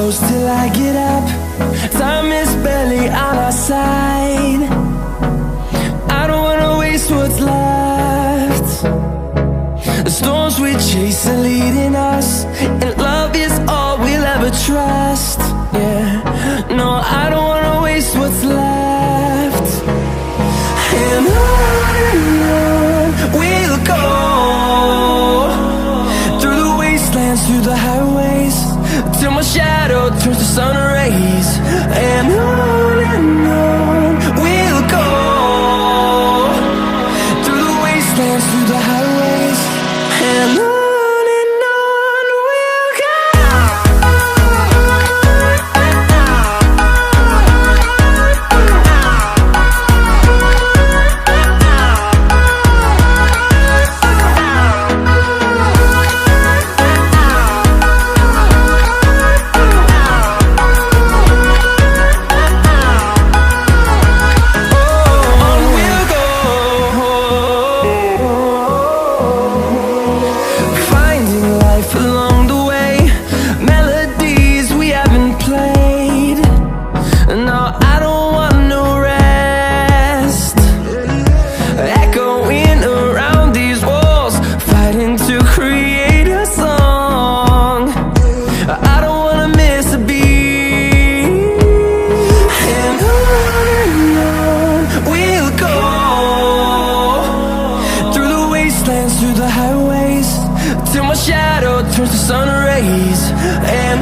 close till I get up. Time is barely on our side. I don't wanna waste what's left. The storms we chase are leading us, and love is all we'll ever trust. Yeah, no, I don't wanna waste what's left. And on we'll go, through the wastelands, through the highways, till my shadow turns to sun rays. And on we'll go, through the wastelands, through the highways, and on we'll go. Through the highways, till my shadow turns to sun rays. And